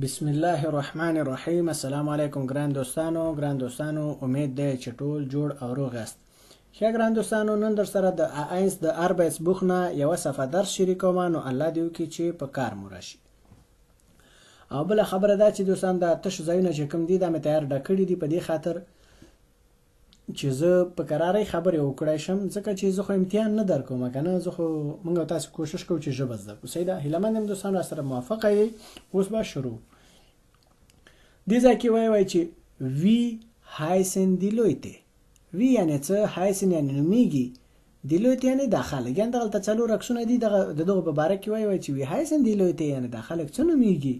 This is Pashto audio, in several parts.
بسم الله الرحمن الرحیم. السلام علیکم ګران دوستانو امید ده چې ټول جوړ او روغ یاست. ښه ګران دوستانو، نن در سره د A1 د Arbeitsbuch نه یو صفحه درس شریکوم، نو الله دې وکړي چې په کار مو راشي. او بل خبره ده چې دوستان د تش ځایونه چې کوم دي دا مې تیار ډکړي دي په دې خاطر چې زه په قرارې خبرې وکړای شم، ځکه چې زه خو امتحان نه درکوم کنه، زه خو مونږ تاسو کوشش کوو چې ژبه زده کړو. صحیح ده، هیله مند یم دوستانو سره موافقه یې. اوس به شروع. دې ځای کې وایي چې وی heißen die Leute. وی یعنی څه، heißen یعنی نومیږي، die Leute یعنی دا خلک. یعنی دغلته څلور عکسونه دي، دغه په باره کې وایي چې وی heißen die Leute یعنی دا خلک څه نومیږي.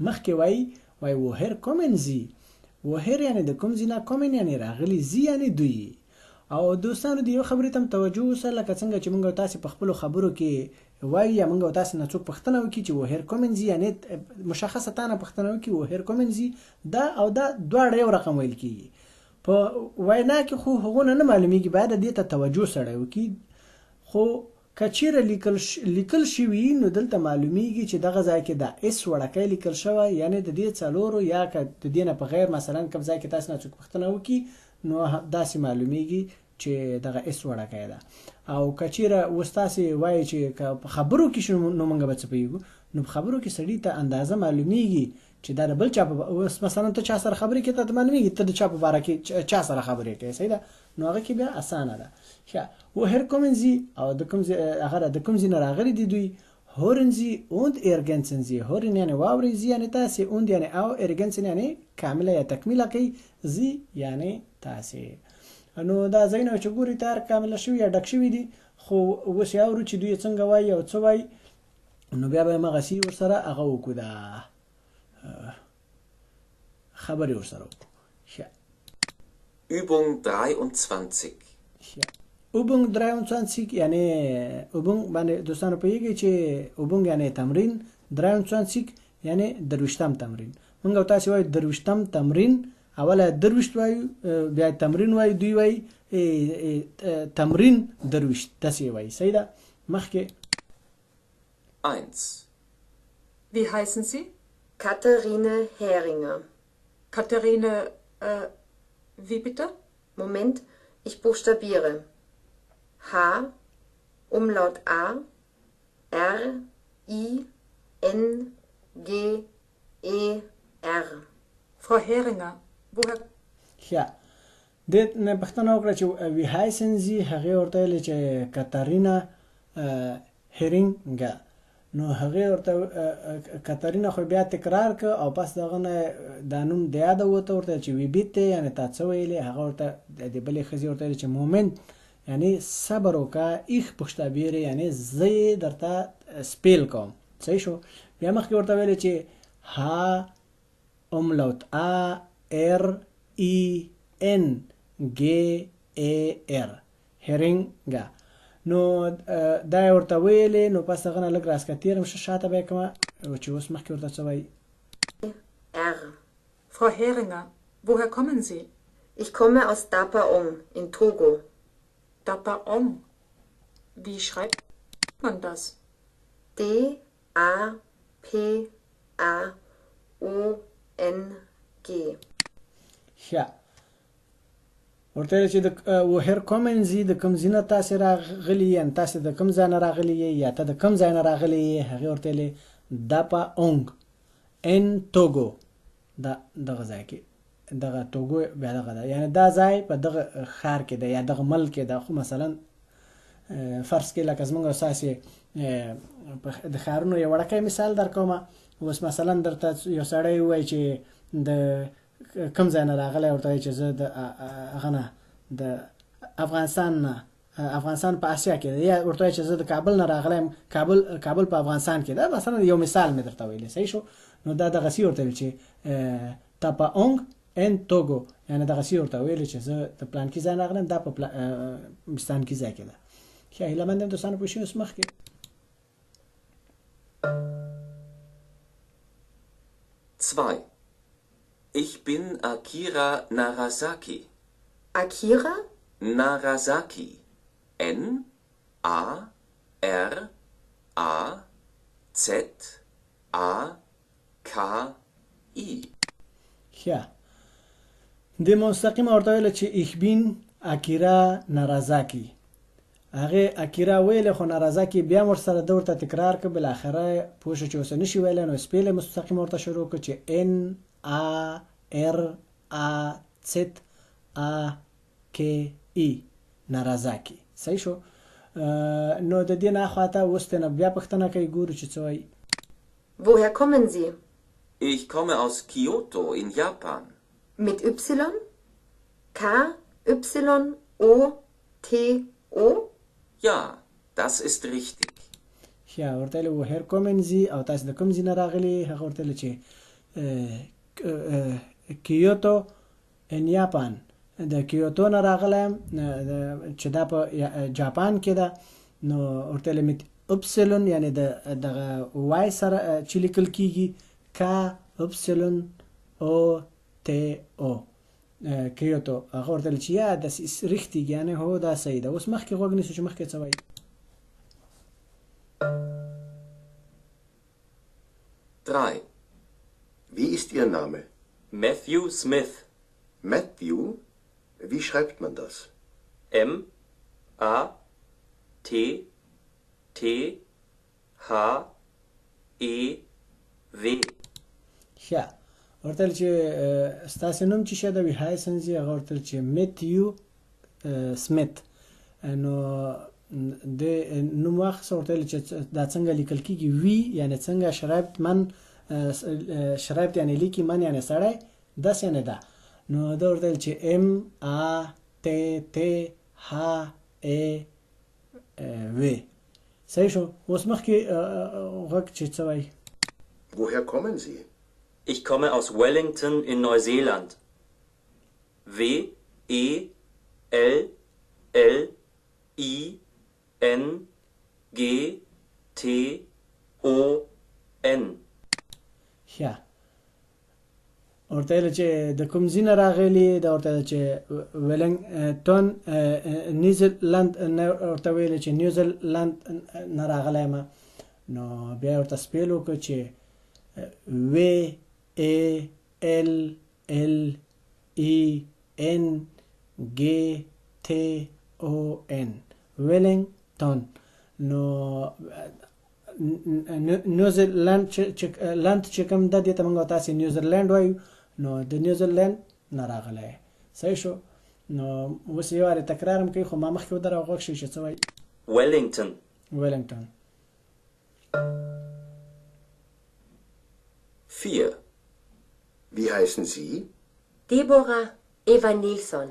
مخکې وایي woher kommen sie. woher یعنی د کوم ځای نه، kommen یعنی راغلي، sie یعنی دوی. او دوستانو د یو خبرې ته توجه وسه، لکه څنګه چې موږ تاسو په خپل خبرو کې وایي یا موږ تاسو نه څوک پوښتنه وکړي چې woher kommen sie، یعنی مشخصه تانه پوښتنه وکړي woher kommen sie، دا او دا دواړه یو رقم ویل کیږي. په وینا کې خو هغونه نه معلومیږي، باید دې ته توجه سره وکړي. خو کچیره لیکل شوی نو دلته معلومیږي چې دغه ځای کې د اس وړکې لیکل شوی، یعنی د دې څلورو یا د دې نه په غیر مثلا کوم ځای کې تاسو نه څوک پوښتنه وکړي نو داسې معلومیږي چې دغه اس وړکې ده. او کچیره وستاسي وایي چې په خبرو کې شنو نو موږ به څه پیږو، نو په خبرو کې سړی ته اندازه معلومیږي چې دا بل چا په مثلا ته چا سره خبرې کې ته معلومیږي ته د چا په باره کې چا سره خبرې کوي. صحیح ده، نو هغه کې بیا اسانه ده. ښه، woher kommen sie او د کوم هغه د کوم ځای نه راغلي دي دوی. hören sie und ergänzen sie. hören یعنی واوري، sie یعنی تاسې، und یعنی او، ergänzen یعنی کامله یا تکمیله کوي، sie یعنی تاسې. نو دا ځایونه چې ګوري تار کامله شوي یا ډک شوي دي، خو اوس یې اورو چې دوی څنګه وایي او څه وایي، نو بیا به همغسې ورسره هغه وکړو، دا خبرې ورسره وکړو. ښه، Übung 23. Übung 23 یعنی Übung باندې دوستانو پوهیږئ چې Übung یعنی تمرین، 23 یعنی درویشتم تمرین. موږ او تاسې وایو درویشتم تمرین، اوله درویشت وایو، بیا تمرین وایو، دوی وایي تمرین درویشت، داسې وایي. صحیح ده. مخکې 1. Wie heißen Sie? Katharine Heringer. Katharine, wie bitte? Moment, ich buchstabiere. H, Umlaut A, R, I, N, G, E, R. Frau Heringer, woher? ښه، دې نه پوښتنه وکړه چې wie heißen Sie، هغې ورته ویلې چې کاتارینا هرینګه. نو هغې ورته کاتارینا خو بیا تکرار که او پس دغه نه دا نوم د یاده وته، ورته چې وی بیت یعنی تا څه ویلې، هغه ورته د بلې ښځې ورته ویلې چې مومنت یعنی صبر وکړه، ایخ پوښتابیرې یعنی زه یې درته سپیل کوم. صحیح شو. بیا مخکې ورته ویلې چې ها umlaut A R I N G A R هرینګه. نو دا یې ورته ویلې، نو پس هغه نه لږ راسکتېرم شاته به یې کومه چې اوس مخکې ورته څه وایي. R. Frau Heringer, woher kommen Sie? Ich komme aus Dapaong in Togo. Dapaong. Wie schreibt man das? D-A-P-A-O-N-G. ښه، ورته ویل چې د woher kommen sie د کوم ځای نه تاسې راغلي، یعنې تاسې د کوم ځای نه راغلي یې یا ته د کوم ځای نه راغلي یې. هغې ورته ویلې داپاونګ ان توګو، دغه ځای کې دغه توګو بیا دغه ده، یعنې دا ځای په دغه ښار کې ده یا دغه ملک کې ده. خو مثلا فرض کې لکه زموږ او ستاسې د ښارونو یو وړکی مثال درکومه. اوس مثلا درته یو سړی ووایي چې د کوم ځای نه راغلی، ورته وایي چې زه د هغه نه د افغانستان نه، افغانستان په اسیا کې ده، یا ورته وایي چې زه د کابل نه راغلی یم، کابل په افغانستان کې ده. مثلا یو مثال مې درته ویلی. صحیح شو. نو دا دغسې ورته ویل چې تاپاونګ ان توګو، یعنی دغسې ورته ویلې چې زه د پلانکي ځای نه راغلی یم، دا په پلانکي ځای کې ده. ښه، هیله مند یم دوستانو پوه شوي. اوس مخکې 2. Ich bin Akira Narasaki. Akira? Narasaki. N-A-R-A-Z-A-K-I. I. ښه د مستقیم ورته ویل چې ich bin Akira Narazaki. هغه اکیرا ویل خو نارازاکی بیا ورسره د ورته تکرار ک بل اخره پوه شو چې اوس نشي ویل نو سپیل مستقیم ورته شروع ک چې N A R A Z A K E نارازاکی. صحیح شو. نو د دې نه خواته اوس نه بیا پښتنه کوي ګورو چې څه وایي. Woher kommen Sie? Ich komme aus Kyoto in Japan. Mit Y? K, Y, O, T, O? Ja, das ist richtig. ښه ورته ویل woher kommen Sie او تاسو د کوم ځای نه راغلي هغه ورته ویل چې کیوتو ان جاپان د کیوتو نه راغلم چې دا په جاپان کې ده نو ورته ویل mit اپسلون یعنی دغه وای سره چې لیکل کیږي کا اپسلون او تی او کیوتو هغه ورته ویل چې یا د richtig یعنی هو دا صحیح ده. اوس مخکې غوږ نیسو چې مخکې څه وایي. 3. Wie ist Ihr Name? Matthew Smith. Matthew? Wie schreibt man das? M A T T H E W. ښه ورته ویل چې ستاسو نوم چې شه د وی هایسنزي هغه ورته ویل چې میتیو سمیت نو د نوم واخص ورته ویل چې دا څنګه لیکل کیږي وی یعنی څنګه شرایط من شرایط یعنی لیکي من یعنی سړی داس یعنی دا نو دا ورته ویل چې M A T T H E W. صحیح شو. اوس مخکې غږ چې څه وایي. Woher kommen Sie? Ich komme aus Wellington in Neuseeland. W E L L I N G T O N. ښه ورته ویل چې د کوم ځای نه راغلي دا ورته ویل چې ویلنګټون نیوزیلند ورته ویل چې نیوزیلند نه راغلی یم نو بیا ورته سپیل وکړو چې و ای ال ال ای ان ګي ټي او ان ویلنګټون نو نیوزیلند چې کوم د دې ته موږ تاسو نیوزیلند وایو نو د نیوزیلند نه راغلی. صحیح شو. نو اوس یو وارې تکرار هم کوي خو ما مخکې ودرغه غوږ شي چې څه وایي. Wellington. ویلنګټون. 4. Wie heißen Sie? Deborah Eva Nilsson.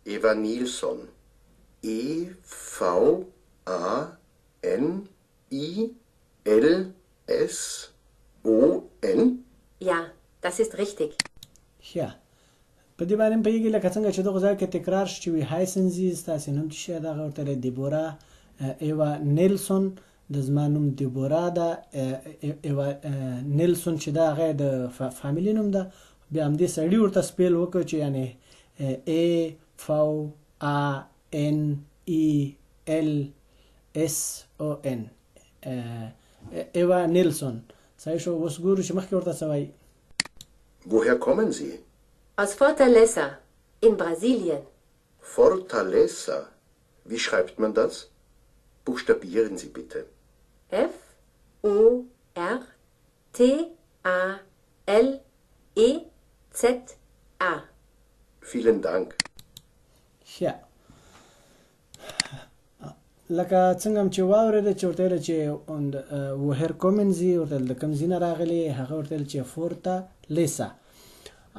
Eva Nilsson. E-V-A-N-I-L-S-O-N? Ja, das ist richtig. ښه په دې باندې پیږي لکه څنګه چې دغه ځای کې تکرار شي چې وی هایسنزي ستاسو نوم چې شه دغه ورته دیبورا ایوا نیلسون د زما نوم دیبورا ده ایوا نیلسون چې دا هغه د فامیلی نوم ده بیا هم دې سړی ورته سپیل وکړو چې یعنی A V A N E L S O N ایوا نیلسون. صحیح شو. اوس ګورو چې مخکې ورته څه وایي. Woher kommen Sie? Aus Fortaleza in Brasilien. Fortaleza. Wie schreibt man das? Buchstabieren Sie bitte. F O R T A L E Z A. Vielen Dank. ښه لکه څنګه چې واورېده چې ورته ویل چې woher kommen Sie ورته د کوم ځای نه راغلي هغه ورته ویل چې فورتالیسا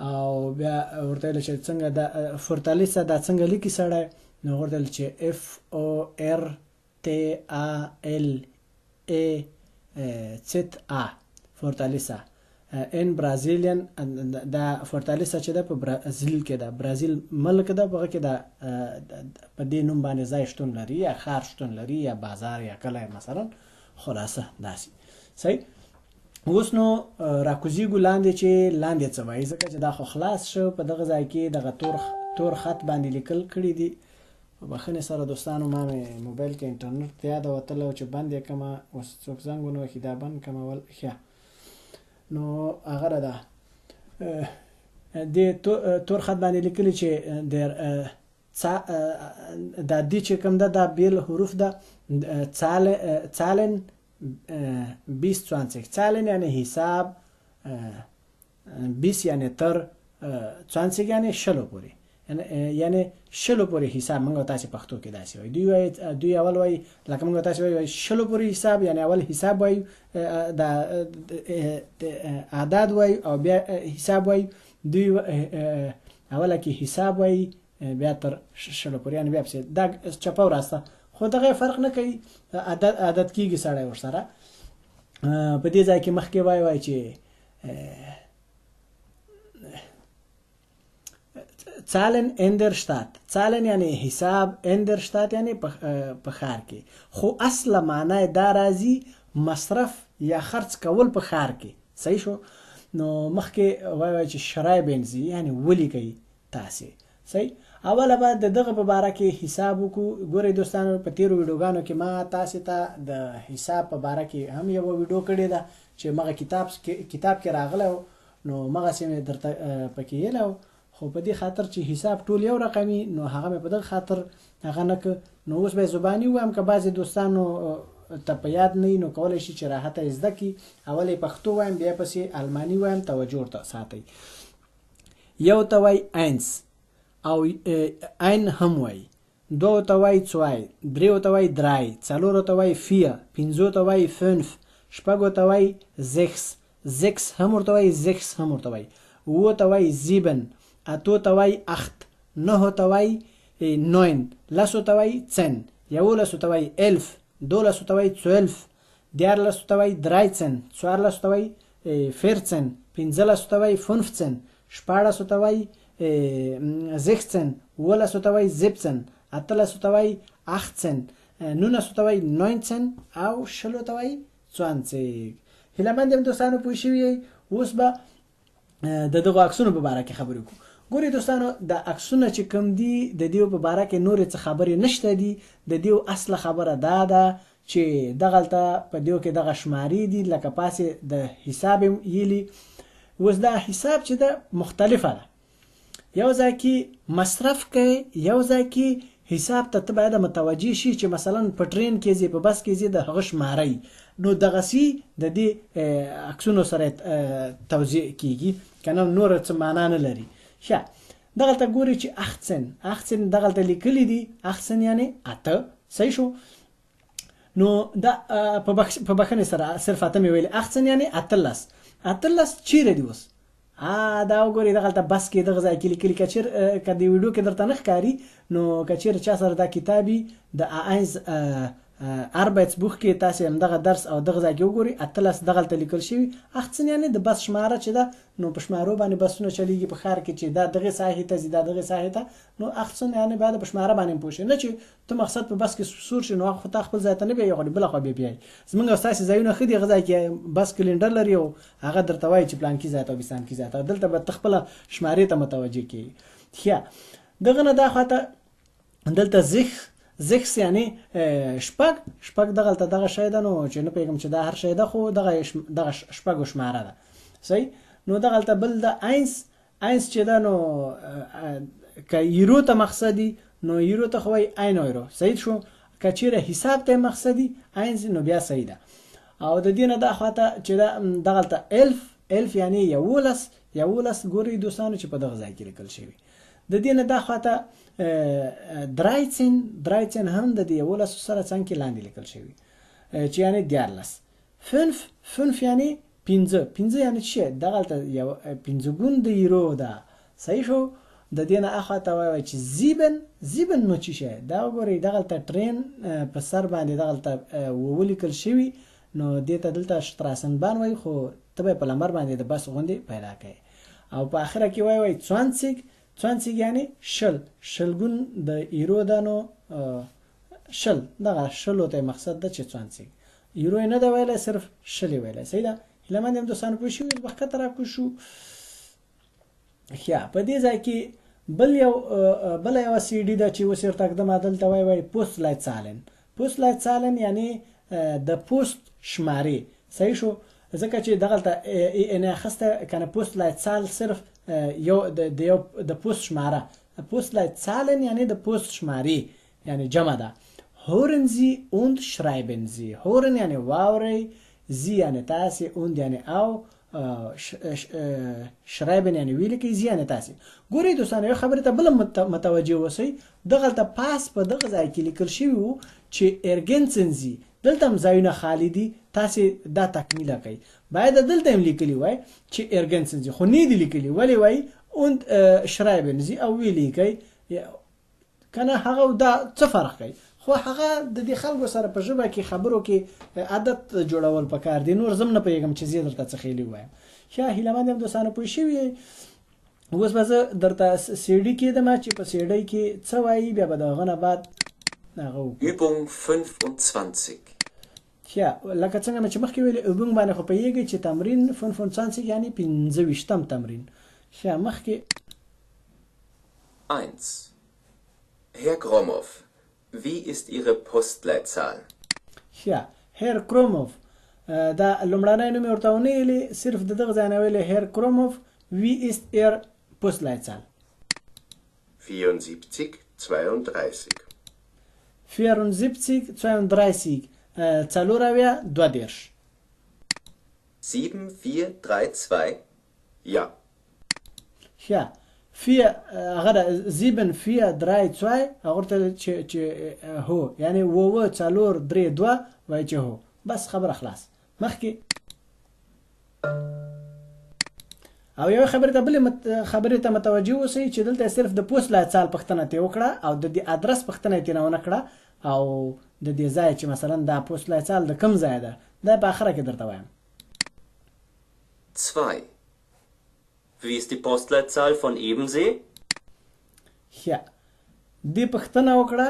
او بیا ورته ویل چې څنګه دا فورتالیسا دا څنګه لیکي سړی نو ورته ویل چې F O R T A L E Z A فورتالیسا ان برازیلین دا فورتالیسا چې ده په برازیل کې ده برازیل ملک ده په هغه کې ده په دې نوم باندې ځای شتون لري یا ښار شتون لري یا بازار یا کلی مثلا خلاصه داسې. صحیح. اوس نو راکوزیږو لاندې چې لاندې څه وایي ځکه چې دا خو خلاص شو په دغه ځای کې دغه تور خط باندې لیکل کړي دي. په بخښنې سره دوستانو ما مې موبایل کې انټرنټ ته یاده وتله چې بند یې کړمه اوس څوک زنګ ونه وهي دا بند کړمه ښه نو هغه ده د تور خط باندې لیکلی چې دا دی چې کوم ده دا بیل حروف ده Zahlen bis 20 Zahlen یعنی حساب bis یعنی تر 20 یعنی شلو پورې یعنی شلو پورې حساب موږ تاسو پښتو کې داسې وایي دوی اول وایي لکه موږ تاسو وایي شلو پورې حساب یعنی اول حساب وایي د اعداد وایي او بیا حساب وایي دوی اوله کې حساب وایي بیا تر شلو پورې یعنی بیا دا چپه وراسته خو دغه فرق نه کوي عادت کیږي سړی ورسره په دې ځای کې مخکې وایي چې Zahlen in der Stadt. Zahlen یعنی حساب in der Stadt یعنی په ښار کې خو اصله معنی دا راځي مصرف یا خرڅ کول په ښار کې صحیح شو نو مخکې وایي چې شرای بنزي یعنی ولی کوي تاسو صحیح اوله به دغه په باره کې حساب وکړو ګورئ دوستانو په تیرو ویډیوګانو کې ما تاسو ته د حساب په باره کې هم یو ویډیو کړی ده چې مغه کتاب کې راغله نو مغه سیمه درته پکې یلو خو په دې خاطر چې حساب ټول یو رقمي نو هغه په دغه خاطر هغه نه نو اوس به زبانی وایم که بعضی دوستانو ته په یاد نه نو کولای شي چې راحت زده کی اولې پښتو وایم بیا پسې المانی وایم توجه ورته ساتئ یو ته وای اins او ein هم وای دو ته وای 2 درې ته وای 3 څلور ته وای 4 پنځو ته وای 5 شپږو ته وای 6 هم ورته وای 6 هم ورته وای و ته وای 7 اتو ته وای 8 نه ته وای 9 لسو ته وای 10 یولسو ته وای 11 دولسو ته وای 12 دیارلسو ته وای 13 څوارلسو ته وای 14 پنځلسو ته وای 15 شپاړسو ته وای 16 ولسو ته وای 17 اتلسو ته وای 18 نونسو ته وای 19 او شلو ته وای 20 هیلمند دوستانو پوه شوي اوس به د دغه عکسونو په اړه کې خبرې وکړو ګوري دوستانو د عکسونه چې کوم دي د دیو په اړه کې نور څه خبرې نشته دي د دیو اصله خبره دا ده چې دغلته په دیو کې دغه شمارې دي لکه پاسې د حساب یلی اوس دا حساب چې د مختلفه ده یو ځای کې مصرف کوي یو ځای کې حساب ته باید متوجي شي چې مثلا په ټرین کې زی په بس کې زی د هغه شمارې نو دغه سي د دې عکسونو سره توضیح کیږي کنه نور څه معنا نه لري ښه دغلته ګوري چې 18 دغلته لیکلي دي 18 یعنی اته صحیح شو نو دا په بخنه سره صرف اته مې ویل 18 یعنی اتلس چیرې دی اوس دا وګورئ دغلته بس کې دغه ځای کې لیکلي کچیر کدی ویډیو کې درته نه ښکاري نو کچیر چا سره دا کتابي د اينز Arbeitsbuch کې تاسو هم دغه درس او دغه ځای کې وګورئ اتلس دغلته لیکل شوی 18 یعنی د بس شماره چې ده نو په شمارو باندې بسونه چلیږي په ښار کې چې دا دغه ساحې ته زیاده دغه ساحې ته نو 18 یعنی بعد په شماره باندې پوښښ نه چې ته مقصد په بس کې سور شي نو خو ته خپل ځای ته نه بیاي غوړي بل خو بیا زمونږ استاد ځایونه خدي غځای کې بس کلندر لري او هغه درته وایي چې پلان کې ځای ته بسان کې ځای ته دلته به تخپل شمارې ته متوجي کی ښه دغه نه دا خاطر دلته زخ یعنی شپږ دغلته دغه شی ده نو چې نه پیغام چې دا هر شی ده خو دغه شپږ شماره ده صحیح نو دغلته بل د اينس چې ده نو ک یورو ته مقصدی نو یورو ته خو 1 یورو صحیح شو کچیره حساب ته مقصدی اينس نو بیا صحیح ده او د دینه د اخواته چې دغلته 1000 یعنی یولس ګوري دوستانو چې په دغه ځای کې لیکل شوی د دینه د اخواته درایتن هم د دی ولس سره څنګه لاندې لیکل شوی چې یعنی 14 5 یعنی 15 یعنی څه دغلته یو 15 ګون د یورو ده صحیح شو د دینه اخواته وایي چې زیبن نو چې شه دا وګورئ دغلته ټرین په سر باندې دغلته ولیکل شوی نو دته دلته شتراسن بان وای خو تبه په لمر باندې د بس غوندي پیدا کړي او په اخره کې وای 20 یعنی شلګون د یورو دانو دغه شلو ته مقصد د 20 یورو نه دا ویل صرف شلی ویل صحیح ده لمن هم دوسان پوه شو وخت تر کو شو یا په دې ځای کې بل یو سی ډی د چې وسیر تقدم عدل ته وای پوسټ لایټ سالن یعنی د پوسټ شمارې صحیح شو ځکه چې دغلته ان اخسته کنه Postleitzahl صرف یو د پوست شماره Postleitzahlen یعنی د پوست شمارې یعنی جمع ده hören Sie und schreiben Sie hören یعنی واوري Sie یعنی تاسې und یعنی او شرایبن یعنی ویل کې زیانه تاسو ګورئ دوستانو یو خبره ته بل متوجه اوسئ دغلته پاس په دغه ځای کې لیکل شوی وو چې ارګنسنزي دلته هم ځایونه خالی دي تاسو دا تکمیله کوي باید دلته هم لیکلی وای چې ارګنسنزي خو نه دی لیکلی ولی وای und schreiben Sie او ویلی کوي کنه هغه دا څه فرق کوي خو هغه د دې خلکو سره په ژبه کې خبرو کې عادت جوړول پکار دي نور زم نه پیغام چې زیات درته خېلی وایم ښه هیله مند دوستانو پوه شئ اوس به زه درته سیډي کې د ما چې په سیډي کې څه وایي بیا به دغه نه بعد هغه Übung 25. ښه لکه څنګه چې مخکې ویلې Übung باندې خو پیږي چې تمرین 25 یعنی 25م تمرین ښه مخکې 1. Herr Gromov, wie ist Ihre Postleitzahl? Ja, Herr Kromov. Da لومړنی نوم ورته ونه ویلې صرف دغه ځای نه ویلې Herr Kromov, wie ist Ihr Postleitzahl? 74 32. 74 32 څلورویه 22 7432? Ja. Ja. 4 هغه 7432 هغه ته چې هو یعنی وو څلور 3 2 وای چې هو بس خبره خلاص مخکې او یو خبره ته بل خبره ته متوجه اوسئ چې دلته صرف د Postleitzahl پښتنه ته وکړه او د دې ادرس پښتنه ته نه کړه او د دې ځای چې مثلا دا Postleitzahl د کوم ځای ده دا په اخره کې درته وایم 2. Wie ist die Postleitzahl von Ebensee? Ja. Die پښتنه وکړه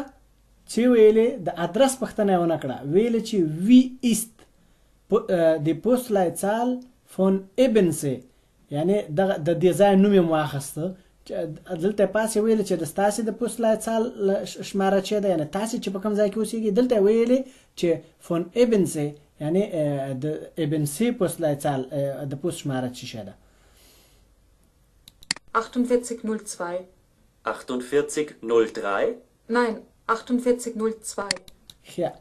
چې ویلې د ادرس پښتنه ونه کړه ویلې چې wie ist die Postleitzahl von Ebensee یعنی د دې ځای نوم یې واخیسته دلته پاسې ویلې چې د تاسو د Postleitzahl شماره چې ده یعنی تاسو چې په کوم ځای کې اوسېږئ دلته ویلې چې von Ebensee یعنی د Ebensee Postleitzahl د پوست شماره چې ده 4802. 4803? Nein, 4802. Ja.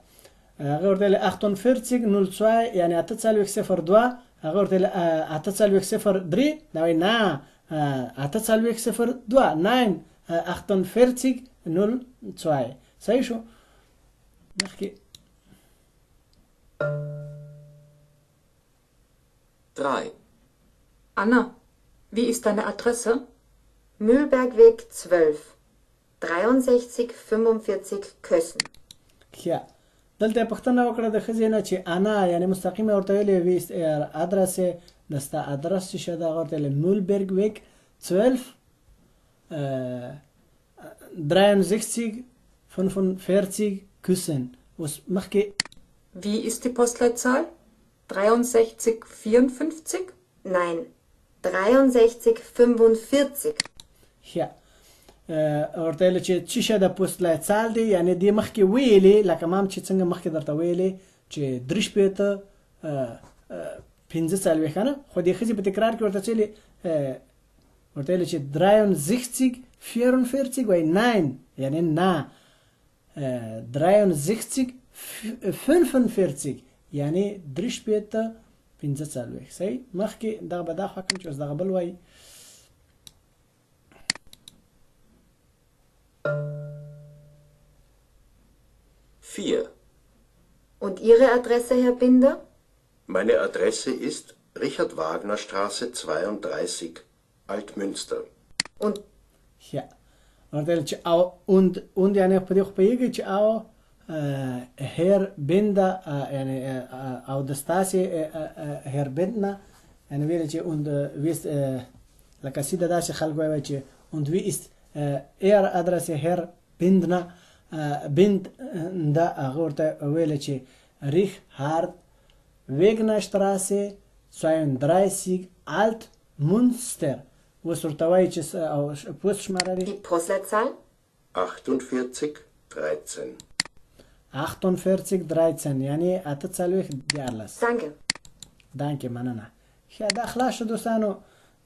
هغه ورته 4802 یعنی 802 هغه ورته 803 دا وای نه 802 9 4802 صحیح شو مخکې 3. Anna, wie ist deine Adresse? Mühlbergweg 12, 6345 Kössen. Ja. دلته پښتنه وکړه د خزینه چې انا یعنی مستقیم ورته ویلې ویست ادرس دستا ادرس چې دا ورته Mühlbergweg 12 63 45 Küssen was مخکې Wie ist die Postleitzahl? 63 54? Nein, 63 45. Ja. ورته ویل چې څه د Postleitzahl دی یعنی د مخکې ویلې لکه مام چې څنګه مخکې درته ویلې چې درش پېته 15 کنه خو د خزي په تکرار کې ورته چلی ورته ویل چې 63 44 وای 9 یعنی نه 63 45 یعنی درش پېته 15 صحیح مخکې دا به دا حکم چې اوس دغه بل وای 4. Und Ihre Adresse, Herr Binder? Meine Adresse ist Richard-Wagner-Straße 32, Altmünster. Und Ja. ورته چې او und یعنی په دې خو پیږي چې او هر بندا یعنی او د ستاسي هر بندنا یعنی ویل چې und ویست لکه سیده داسې خلک وایي چې und wie ist er Adresse Herr Bindner Bind da هغه ورته ویل چې Richard Wagner Straße 32 Altmünster اوس ورته وایي چې پوست شماره لري die Postleitzahl? 48 13. 48 13 یعنی 8 14 Danke. دانکې مننه. ښه دا خلاص شو دوستانو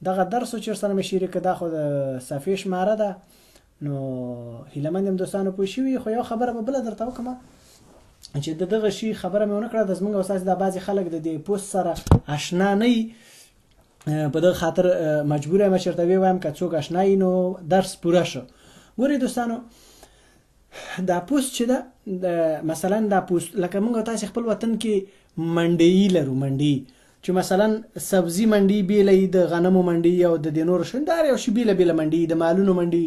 دغه درس چې سره مې شریک دا خو د صفحې شماره ده نو هیلهمند یم دوستانو پوه شوي. خو یو خبره به بله درته وکړم چې د دغه شي خبره مې ونه کړه د زموږ استاد دا بعضې خلک د دې پوسټ سره اشنا نه وي په دغه خاطر مجبور یم چې ورته ووایم که څوک اشنا وي نو درس پوره شو. ګورئ دوستانو دا پوسټ چې ده مثلا دا پوسټ لکه موږ تاسې خپل وطن کې منډۍ لرو منډۍ چې مثلا سبزي منډۍ بیله وي د غنمو منډۍ او د دې نورو شیانو دا یو شي بیله بیله منډۍ د مالونو منډۍ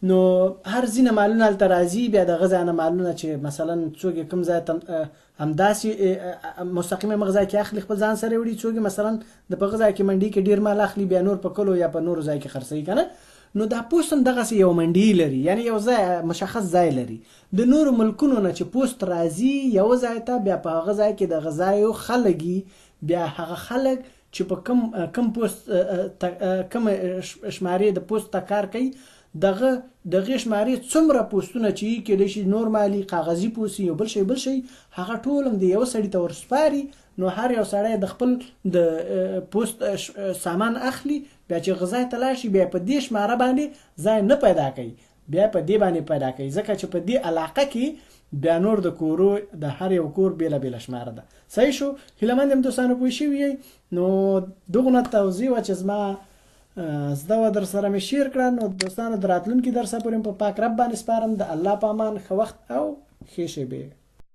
نو هر ځینې مالونه هلته راځي بیا د هغه ځای نه مالونه چې مثلا څوک یې کوم ځای ته همداسې مستقیم هغه ځای کې اخلي خپل ځان سره وړي څوک یې مثلا د په هغه ځای کې منډۍ کې ډېر مال اخلي بیا نور په کلو یا په نورو ځای کې خرڅوي که نه نو دا پوسټ هم دغسې یو منډۍ لري یعنی یو ځای مشخص ځای لري د نورو ملکونو نه چې پوسټ راځي یو ځای ته بیا په هغه ځای کې د هغه ځایو خلک بیا هغه خلک چې په کم پوسټ کم شمارې د پوسټ ته کار کوي دغه شمارې څومره پوسټونه چې کېدای شي نورمالي کاغذي پوسټ یو بل شي هغه ټول هم د یو سړي ته ورسپاري نو هر یو سړی د خپل د پوسټ سامان اخلي بیا چې غذا ته لاړ شي بیا په دې شماره باندې ځای نه پیدا کوي بیا په دې باندې پیدا کوي ځکه چې په دې علاقه کې بیا نور د کورو د هر یو کور بیله بیله شماره ده. صحیح شو؟ هیلهمند یم دوستانو پوه شوي نو دغونه توضیح وه چې زما زده وه در سره مې شیر کړه نو دوستانو د راتلونکي درسه پورې په پاک رب باندې سپارم د الله په امان ښه وخت او ښې شېبې.